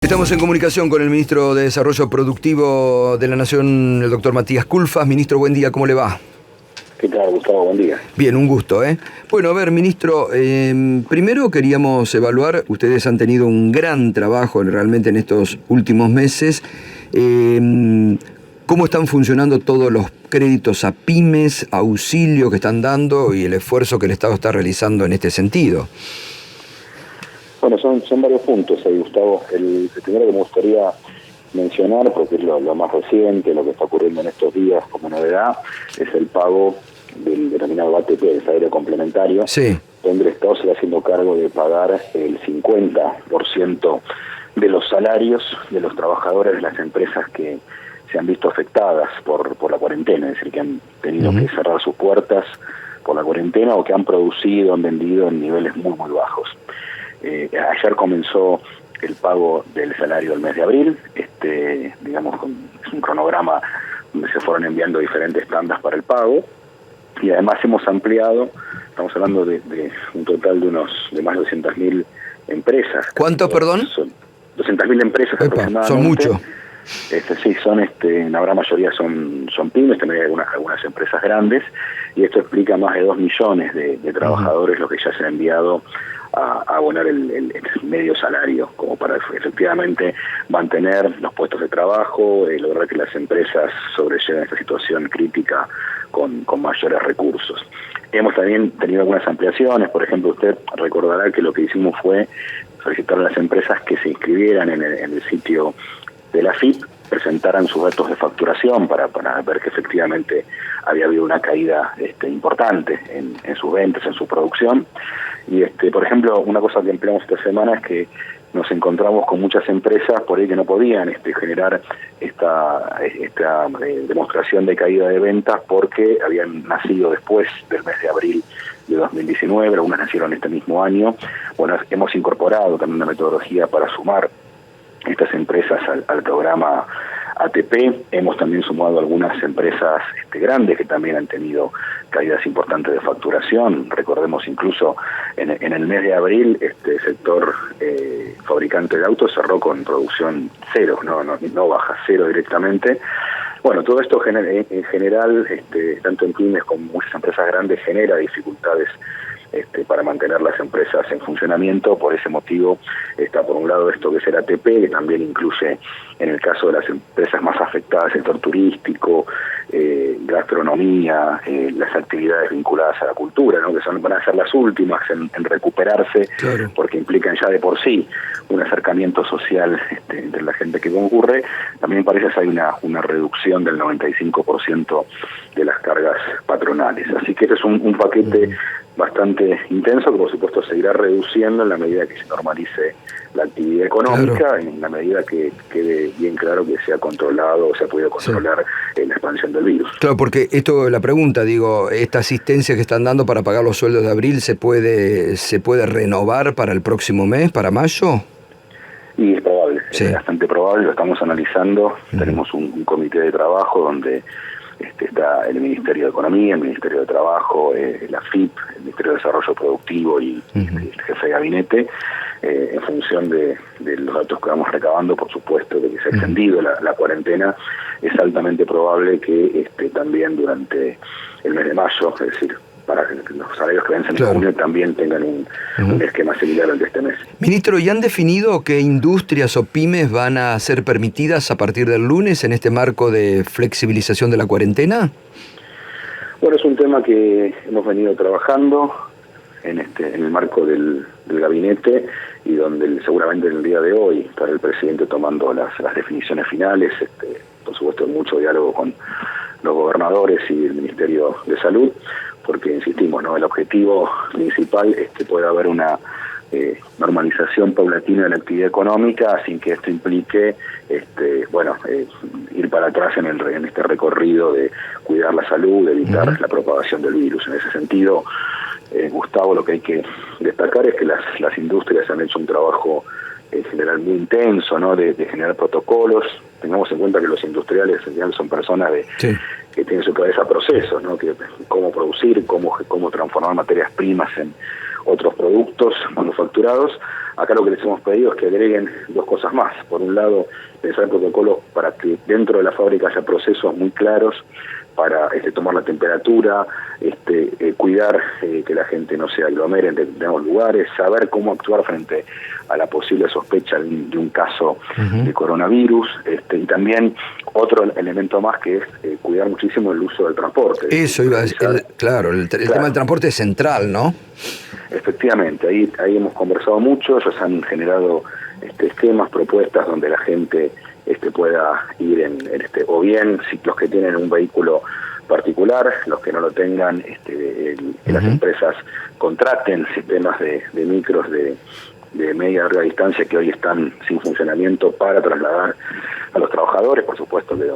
Estamos en comunicación con el ministro de Desarrollo Productivo de la Nación, el doctor Matías Culfas. Ministro, buen día, ¿cómo le va? ¿Qué tal, Gustavo? Buen día. Bien, un gusto, ¿eh? Bueno, a ver, ministro, primero queríamos evaluar, ustedes han tenido un gran trabajo realmente en estos últimos meses, cómo están funcionando todos los créditos a pymes, auxilio que están dando y el esfuerzo que el Estado está realizando en este sentido. Bueno, son varios puntos ahí, Gustavo. El primero que me gustaría mencionar, porque es lo más reciente, lo que está ocurriendo en estos días como novedad, es el pago del denominado ATP, el salario complementario, sí, donde el Estado se va haciendo cargo de pagar el 50% de los salarios de los trabajadores de las empresas que se han visto afectadas por la cuarentena, es decir, que han tenido que cerrar sus puertas por la cuarentena o que han producido, han vendido en niveles muy, muy bajos. Ayer comenzó el pago del salario del mes de abril, digamos, es un cronograma donde se fueron enviando diferentes tandas para el pago, y además hemos ampliado, estamos hablando de un total de más de 200.000 empresas. ¿Cuánto, perdón? Son 200.000 empresas. Epa, aproximadamente. son muchos. Sí, son en la gran mayoría son pymes, también hay algunas empresas grandes, y esto explica más de 2 millones de trabajadores los que ya se han enviado a abonar el medio salario, como para efectivamente mantener los puestos de trabajo, lograr que las empresas sobrelleven esta situación crítica con mayores recursos. Hemos también tenido algunas ampliaciones, por ejemplo, usted recordará que lo que hicimos fue solicitar a las empresas que se inscribieran en el sitio de la FIP, presentaran sus datos de facturación para ver que efectivamente había habido una caída importante en sus ventas, en su producción. Y por ejemplo, una cosa que empleamos esta semana es que nos encontramos con muchas empresas por ahí que no podían generar esta demostración de caída de ventas porque habían nacido después del mes de abril de 2019, algunas nacieron este mismo año. Bueno, hemos incorporado también una metodología para sumar estas empresas al programa ATP. Hemos también sumado algunas empresas grandes que también han tenido caídas importantes de facturación. Recordemos incluso en el mes de abril el sector fabricante de autos cerró con producción cero, no baja, cero directamente. Bueno, todo esto en general, tanto en pymes como en muchas empresas grandes, genera dificultades para mantener las empresas en funcionamiento. Por ese motivo está por un lado esto que es el ATP, que también incluye en el caso de las empresas más afectadas, sector turístico, gastronomía, las actividades vinculadas a la cultura, ¿no? Que van a ser las últimas en recuperarse, claro, porque implican ya de por sí un acercamiento social entre la gente que concurre. También parece que hay una reducción del 95% de las cargas patronales. Así que este es un paquete bastante intenso que por supuesto seguirá reduciendo en la medida que se normalice la actividad económica, claro, en la medida que quede bien claro que se ha controlado o se ha podido controlar la expansión del virus. Claro, porque la pregunta, esta asistencia que están dando para pagar los sueldos de abril, ¿se puede renovar para el próximo mes, para mayo? Y es probable, es bastante probable, lo estamos analizando. Tenemos un comité de trabajo donde está el Ministerio de Economía, el Ministerio de Trabajo, la FIP, el Ministerio de Desarrollo Productivo y el jefe de gabinete, en función de los datos que vamos recabando, por supuesto, de que se ha extendido la cuarentena. Es altamente probable que también durante el mes de mayo, es decir, para que los salarios que vencen en junio también tengan un esquema similar al de este mes. Ministro, ¿y han definido qué industrias o pymes van a ser permitidas a partir del lunes en este marco de flexibilización de la cuarentena? Bueno, es un tema que hemos venido trabajando en el marco del gabinete y donde seguramente en el día de hoy estará el presidente tomando las definiciones finales, por supuesto en mucho diálogo con los gobernadores y el Ministerio de Salud, porque insistimos, el objetivo principal es que pueda haber una normalización paulatina de la actividad económica sin que esto implique ir para atrás en este recorrido de cuidar la salud, de evitar la propagación del virus. En ese sentido, Gustavo, lo que hay que destacar es que las industrias han hecho un trabajo en general muy intenso, de generar protocolos. Tengamos en cuenta que los industriales en general son personas que tienen su cabeza procesos, que cómo producir, cómo transformar materias primas otros productos manufacturados. Acá lo que les hemos pedido es que agreguen dos cosas más. Por un lado, pensar protocolos para que dentro de la fábrica haya procesos muy claros para tomar la temperatura, cuidar que la gente no se aglomere en determinados lugares, saber cómo actuar frente a la posible sospecha de un caso de coronavirus, y también otro elemento más que es cuidar muchísimo el uso del transporte. Eso iba a decir, claro, el tema del transporte es central, ¿no? Efectivamente, ahí hemos conversado mucho, ellos han generado esquemas, propuestas donde la gente pueda ir o bien si los que tienen un vehículo particular, los que no lo tengan, las empresas contraten sistemas de micros de media y larga distancia que hoy están sin funcionamiento para trasladar a los trabajadores, por supuesto que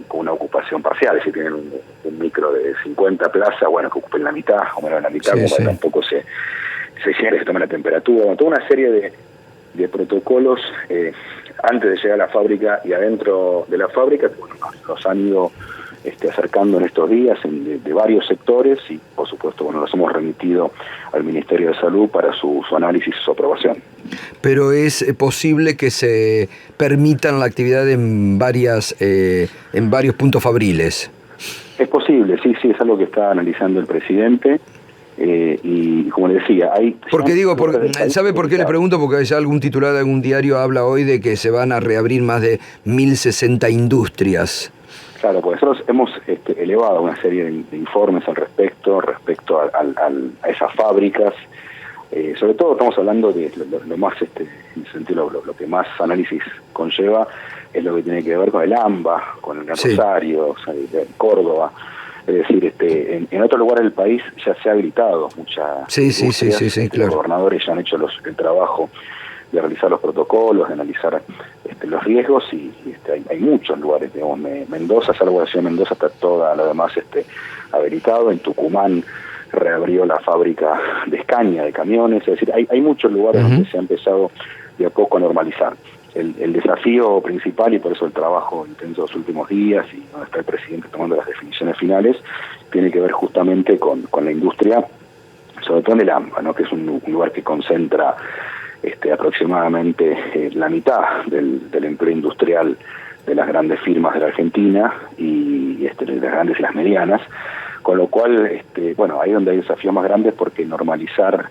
con una ocupación parcial. Si tienen un micro de 50 plazas, bueno, que ocupen la mitad o menos de la mitad, como tampoco se llene, se tome la temperatura. Bueno, toda una serie de protocolos antes de llegar a la fábrica y adentro de la fábrica, bueno, nos han ido acercando en estos días de varios sectores y, por supuesto, bueno, los hemos remitido al Ministerio de Salud para su análisis y su aprobación. Pero es posible que se permitan la actividad en varios puntos fabriles. Es posible, sí, es algo que está analizando el presidente. Y como le decía, ¿sabe por qué le pregunto? Porque ya algún titular de algún diario habla hoy de que se van a reabrir más de 1.060 industrias. Claro, pues nosotros hemos elevado una serie de informes al respecto a esas fábricas. Sobre todo estamos hablando de lo más, en ese sentido, lo que más análisis conlleva es lo que tiene que ver con el AMBA, con el Rosario, Córdoba. Es decir, en otros lugares del país ya se ha habilitado mucha claro. Los gobernadores ya han hecho el trabajo de realizar los protocolos, de analizar los riesgos y hay muchos lugares, digamos, Mendoza, salvo la ciudad de Mendoza, está toda lo demás habilitado. En Tucumán reabrió la fábrica de Escaña, de camiones, es decir, hay muchos lugares donde se ha empezado de a poco a normalizar. El desafío principal, y por eso el trabajo intenso de los últimos días, y donde está el presidente tomando las definiciones finales, tiene que ver justamente con la industria, sobre todo en el AMBA, ¿no? Que es un lugar que concentra aproximadamente la mitad del empleo industrial de las grandes firmas de la Argentina y de las grandes y las medianas, con lo cual, bueno, ahí donde hay desafíos más grandes porque normalizar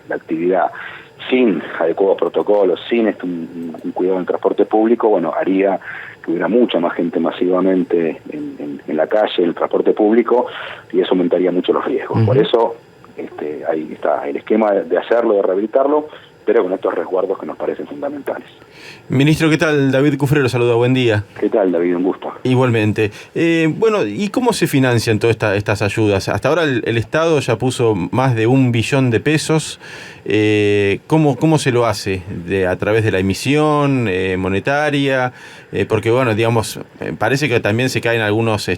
la actividad sin adecuados protocolos, sin un cuidado en el transporte público, bueno, haría que hubiera mucha más gente masivamente en la calle, en el transporte público, y eso aumentaría mucho los riesgos. Por eso ahí está el esquema de hacerlo, de rehabilitarlo, pero con estos resguardos que nos parecen fundamentales. Ministro, ¿qué tal? David Cufré lo saluda, buen día. ¿Qué tal, David? Un gusto. Igualmente. Bueno, ¿y cómo se financian todas estas ayudas? Hasta ahora el Estado ya puso más de 1 billón de pesos. ¿Cómo se lo hace? ¿A través de la emisión monetaria? Porque, bueno, digamos, parece que también se caen algunos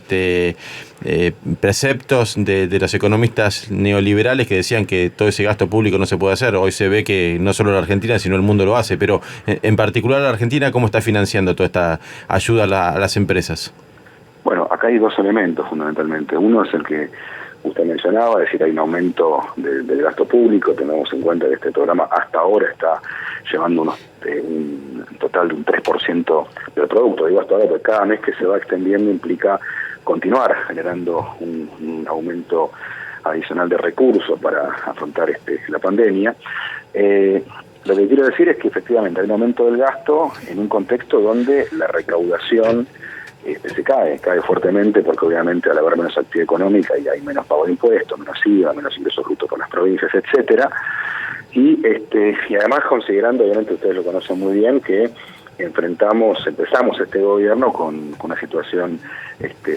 preceptos de los economistas neoliberales que decían que todo ese gasto público no se puede hacer. Hoy se ve que no solo la Argentina, sino el mundo lo hace, pero en particular la Argentina, ¿cómo está financiando toda esta ayuda a las empresas? Bueno, acá hay dos elementos fundamentalmente. Uno es el que usted mencionaba, es decir, hay un aumento del gasto público. Tenemos en cuenta que este programa hasta ahora está llevando un total de un 3% del producto. Digo hasta ahora porque cada mes que se va extendiendo implica continuar generando un aumento adicional de recursos para afrontar la pandemia. Lo que quiero decir es que efectivamente hay un aumento del gasto en un contexto donde la recaudación se cae fuertemente, porque obviamente al haber menos actividad económica y hay menos pago de impuestos, menos IVA, menos ingresos brutos por las provincias, etcétera. Y además considerando, obviamente ustedes lo conocen muy bien, que empezamos este gobierno con una situación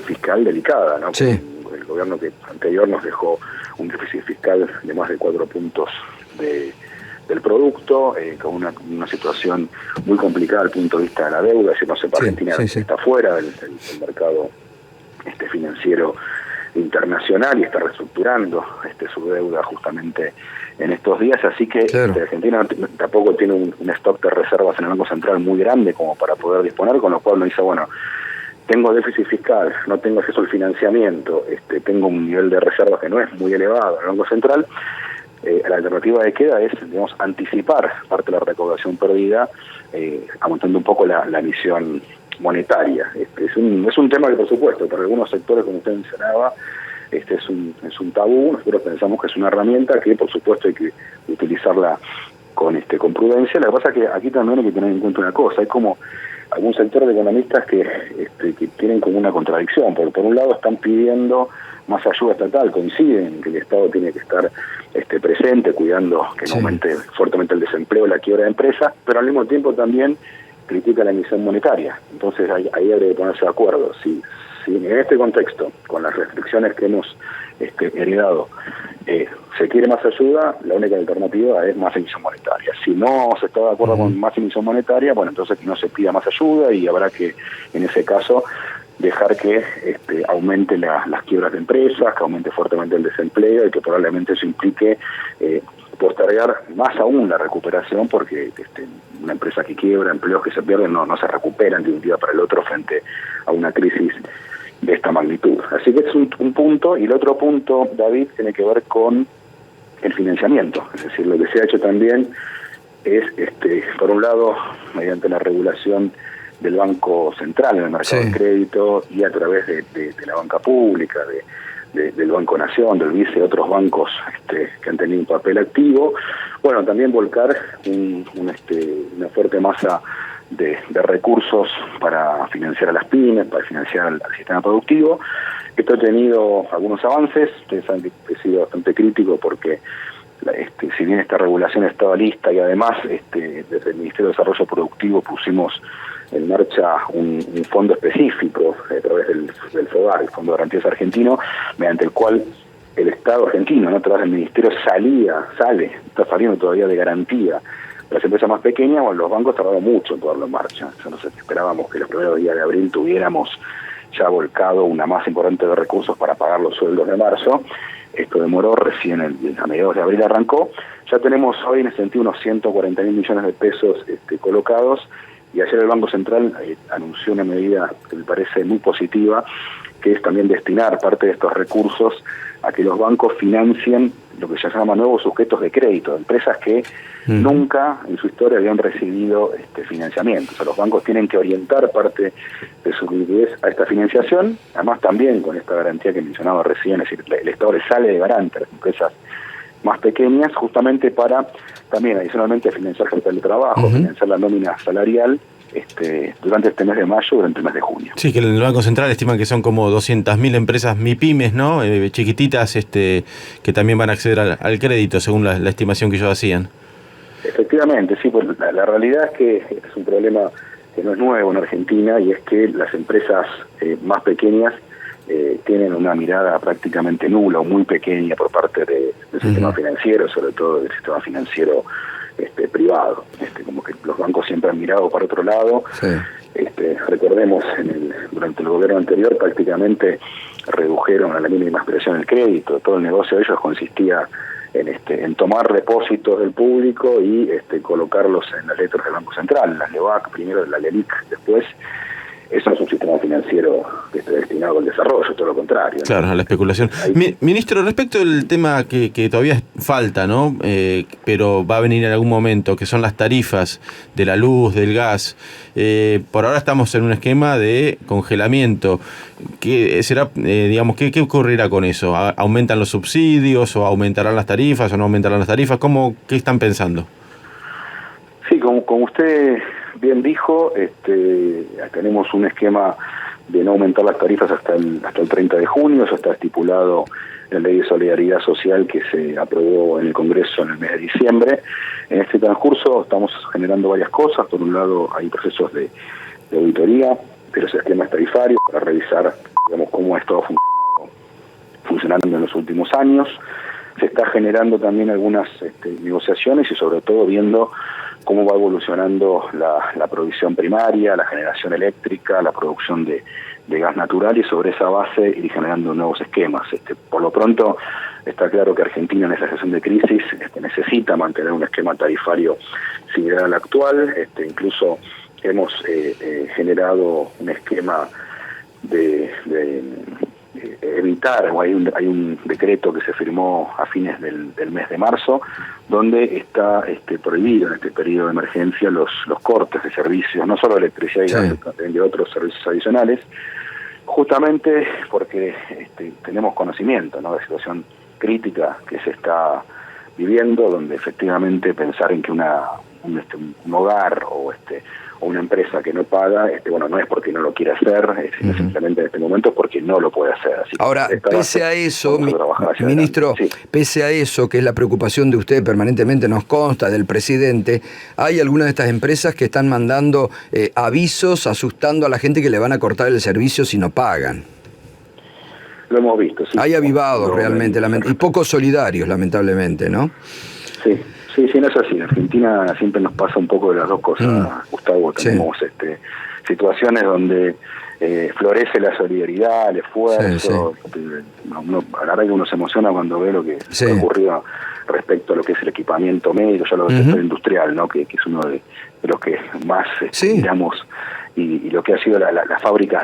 fiscal delicada, ¿no? Sí. El gobierno anterior nos dejó un déficit fiscal de más de 4 puntos del producto, con una situación muy complicada desde el punto de vista de la deuda. Es decir, no sé, Argentina está fuera del mercado financiero internacional y está reestructurando su deuda justamente en estos días, así que Argentina tampoco tiene un stock de reservas en el Banco Central muy grande como para poder disponer, con lo cual uno dice, bueno, tengo déficit fiscal, no tengo acceso al financiamiento, tengo un nivel de reservas que no es muy elevado en el Banco Central, la alternativa que queda es, digamos, anticipar parte de la recaudación perdida, aumentando un poco la emisión monetaria. Es un tema que, por supuesto, para algunos sectores, como usted mencionaba, es un tabú. Nosotros pensamos que es una herramienta que, por supuesto, hay que utilizarla con prudencia. Lo que pasa es que aquí también hay que tener en cuenta una cosa: hay como algún sector de economistas que tienen como una contradicción, porque por un lado están pidiendo más ayuda estatal, coinciden en que el Estado tiene que estar presente, cuidando que no aumente fuertemente el desempleo, la quiebra de empresas, pero al mismo tiempo también critica la emisión monetaria. Entonces ahí habría que ponerse de acuerdo. Si en este contexto, con las restricciones que hemos heredado, se quiere más ayuda, la única alternativa es más emisión monetaria. Si no se está de acuerdo con más emisión monetaria, bueno, entonces que no se pida más ayuda y habrá que, en ese caso, dejar que aumente las quiebras de empresas, que aumente fuertemente el desempleo y que probablemente eso implique postergar más aún la recuperación, porque una empresa que quiebra, empleos que se pierden, no se recuperan de un día para el otro frente a una crisis de esta magnitud. Así que es un punto. Y el otro punto, David, tiene que ver con el financiamiento. Es decir, lo que se ha hecho también es, por un lado, mediante la regulación del Banco Central en el mercado de crédito y a través de la banca pública, del Banco Nación, del BICE y otros bancos que han tenido un papel activo. Bueno, también volcar una fuerte masa de recursos para financiar a las pymes, para financiar al sistema productivo. Esto ha tenido algunos avances. Ustedes saben que he sido bastante crítico porque si bien esta regulación estaba lista y además desde el Ministerio de Desarrollo Productivo pusimos en marcha un fondo específico a través del FOGAR, el Fondo de Garantías Argentino, mediante el cual el Estado argentino, ¿no?, a través del Ministerio está saliendo todavía de garantía. Las empresas más pequeñas, bueno, los bancos tardaron mucho en ponerlo en marcha. Nosotros esperábamos que los primeros días de abril tuviéramos ya volcado una masa importante de recursos para pagar los sueldos de marzo. Esto demoró, recién a mediados de abril arrancó. Ya tenemos hoy en ese sentido unos 140.000 millones de pesos colocados, y ayer el Banco Central anunció una medida que me parece muy positiva, que es también destinar parte de estos recursos a que los bancos financien lo que se llama nuevos sujetos de crédito, empresas que nunca en su historia habían recibido financiamiento. O sea, los bancos tienen que orientar parte de su liquidez a esta financiación, además también con esta garantía que mencionaba recién, es decir, el Estado le sale de garante a las empresas más pequeñas, justamente para también adicionalmente financiar capital de trabajo, financiar la nómina salarial durante este mes de mayo, durante el mes de junio. Sí, que el Banco Central estima que son como 200.000 empresas MIPYMES, ¿no? Chiquititas, que también van a acceder al crédito, según la estimación que ellos hacían. Efectivamente, sí, pues la realidad es que este es un problema que no es nuevo en Argentina, y es que las empresas más pequeñas tienen una mirada prácticamente nula o muy pequeña por parte del sistema financiero, sobre todo del sistema financiero privado. Como que los bancos siempre han mirado para otro lado. Recordemos, durante el gobierno anterior prácticamente redujeron a la mínima expresión el crédito. Todo el negocio de ellos consistía en tomar depósitos del público y colocarlos en las letras del Banco Central, las LEBAC, primero la LELIC, después. Eso no es un sistema financiero que esté destinado al desarrollo, todo lo contrario, ¿no? Claro, a la especulación. Ministro, respecto del tema que todavía falta, ¿no? Pero va a venir en algún momento, que son las tarifas de la luz, del gas. Por ahora estamos en un esquema de congelamiento. ¿Qué será, qué ocurrirá con eso? ¿Aumentan los subsidios o aumentarán las tarifas o no aumentarán las tarifas? ¿Qué están pensando? Sí, como usted bien dijo, tenemos un esquema de no aumentar las tarifas hasta el 30 de junio. Eso está estipulado en la Ley de Solidaridad Social que se aprobó en el Congreso en el mes de diciembre. En este transcurso estamos generando varias cosas. Por un lado, hay procesos de auditoría de los esquemas tarifarios para revisar, cómo ha estado funcionando en los últimos años. Se está generando también algunas negociaciones y sobre todo viendo cómo va evolucionando la provisión primaria, la generación eléctrica, la producción de gas natural, y sobre esa base ir generando nuevos esquemas. Por lo pronto está claro que Argentina en esta situación de crisis necesita mantener un esquema tarifario similar al actual. Incluso hemos generado un esquema de evitar, o hay un decreto que se firmó a fines del mes de marzo, donde está prohibido en este periodo de emergencia los cortes de servicios, no solo de electricidad y gas, sino de otros servicios adicionales, justamente porque tenemos conocimiento, ¿no?, de la situación crítica que se está viviendo, donde efectivamente pensar en que un hogar o una empresa que no paga, no es porque no lo quiere hacer, sino simplemente en este momento porque no lo puede hacer. Así ahora, pese a eso, ministro, sí, pese a eso, que es la preocupación de usted permanentemente, nos consta, del presidente, hay algunas de estas empresas que están mandando avisos asustando a la gente que le van a cortar el servicio si no pagan. Lo hemos visto, sí. Hay avivados realmente, y pocos solidarios, lamentablemente, ¿no? Sí. Sí, no es así. En Argentina siempre nos pasa un poco de las dos cosas, Gustavo. Tenemos situaciones donde florece la solidaridad, el esfuerzo. La verdad que uno se emociona cuando ve lo que ocurrió respecto a lo que es el equipamiento médico, ya lo del sector industrial, ¿no? Que es uno de los que más miramos, y lo que ha sido las fábricas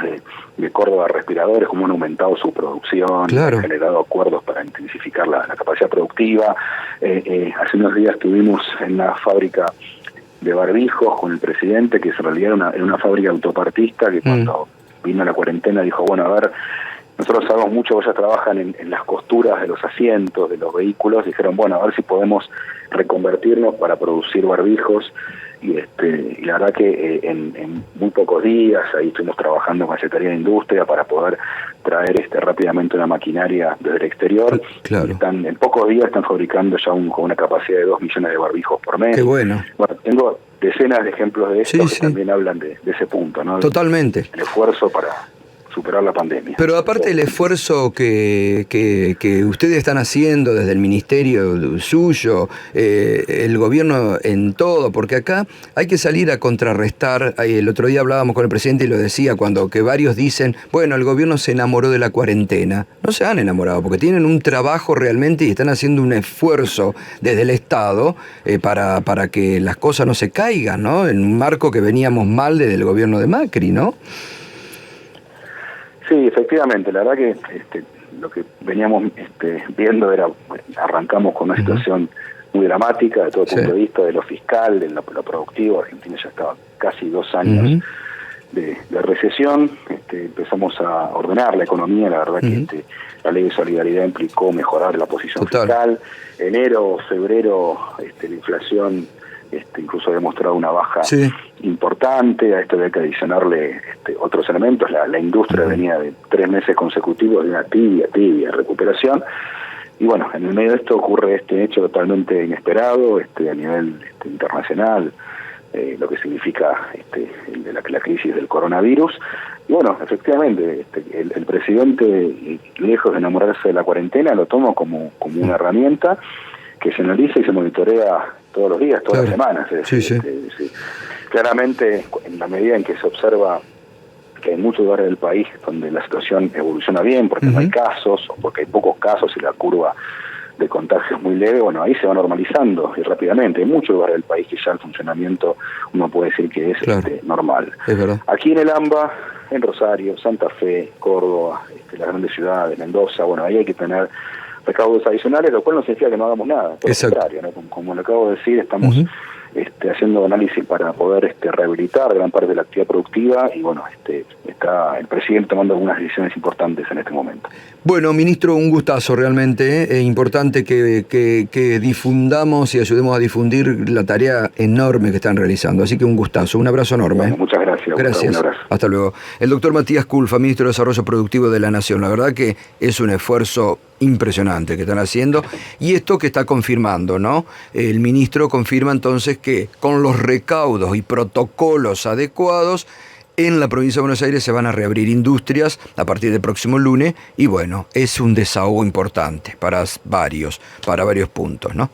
de Córdoba respiradores, cómo han aumentado su producción, han generado acuerdos para intensificar la capacidad productiva. Hace unos días estuvimos en la fábrica de barbijos con el presidente, que en realidad era una fábrica autopartista, que cuando vino la cuarentena dijo, bueno, a ver, nosotros sabemos mucho, ellos trabajan en las costuras de los asientos, de los vehículos, dijeron, bueno, a ver si podemos reconvertirnos para producir barbijos. Y la verdad que en muy pocos días ahí estuvimos trabajando con la Secretaría de Industria para poder traer rápidamente una maquinaria desde el exterior. Claro. En pocos días están fabricando ya con una capacidad de 2 millones de barbijos por mes. Qué bueno. Bueno, tengo decenas de ejemplos de esto que también hablan de ese punto, ¿no? Totalmente. El esfuerzo para superar la pandemia. Pero aparte del esfuerzo que ustedes están haciendo desde el ministerio suyo, el gobierno en todo, porque acá hay que salir a contrarrestar. El otro día hablábamos con el presidente y lo decía, que varios dicen, bueno, el gobierno se enamoró de la cuarentena. No se han enamorado, porque tienen un trabajo realmente y están haciendo un esfuerzo desde el Estado para que las cosas no se caigan, ¿no? En un marco que veníamos mal desde el gobierno de Macri, ¿no? Sí, efectivamente, la verdad que lo que veníamos viendo era, arrancamos con una situación muy dramática de todo punto de vista, de lo fiscal, de lo productivo. Argentina ya estaba casi 2 años de recesión. Empezamos a ordenar la economía, la verdad que la ley de solidaridad implicó mejorar la posición fiscal. Enero, febrero, la inflación incluso ha demostrado una baja importante. A esto hay que adicionarle otros elementos. La industria venía de 3 meses consecutivos de una tibia recuperación. Y bueno, en el medio de esto ocurre este hecho totalmente inesperado a nivel internacional, lo que significa la crisis del coronavirus. Y bueno, efectivamente, el presidente, lejos de enamorarse de la cuarentena, lo toma como una herramienta que se analiza y se monitorea todos los días, todas las semanas. Claramente, en la medida en que se observa que hay muchos lugares del país donde la situación evoluciona bien, porque no hay casos, o porque hay pocos casos y la curva de contagio es muy leve, bueno, ahí se va normalizando y rápidamente. Hay muchos lugares del país que ya el funcionamiento uno puede decir que es normal. Es verdad. Aquí en el AMBA, en Rosario, Santa Fe, Córdoba, las grandes ciudades, Mendoza, bueno, ahí hay que tener recaudos adicionales, lo cual no significa que no hagamos nada, por el contrario, ¿no? Como lo acabo de decir, estamos haciendo análisis para poder rehabilitar gran parte de la actividad productiva y bueno, está el presidente tomando algunas decisiones importantes en este momento. Bueno, ministro, un gustazo realmente, es importante que difundamos y ayudemos a difundir la tarea enorme que están realizando, así que un gustazo, un abrazo enorme. Bueno, muchas gracias. Gracias, un abrazo. Hasta luego. El doctor Matías Culfas, ministro de Desarrollo Productivo de la Nación, la verdad que es un esfuerzo impresionante que están haciendo, y esto que está confirmando, ¿no? El ministro confirma entonces que con los recaudos y protocolos adecuados en la provincia de Buenos Aires se van a reabrir industrias a partir del próximo lunes, y bueno, es un desahogo importante para varios puntos, ¿no?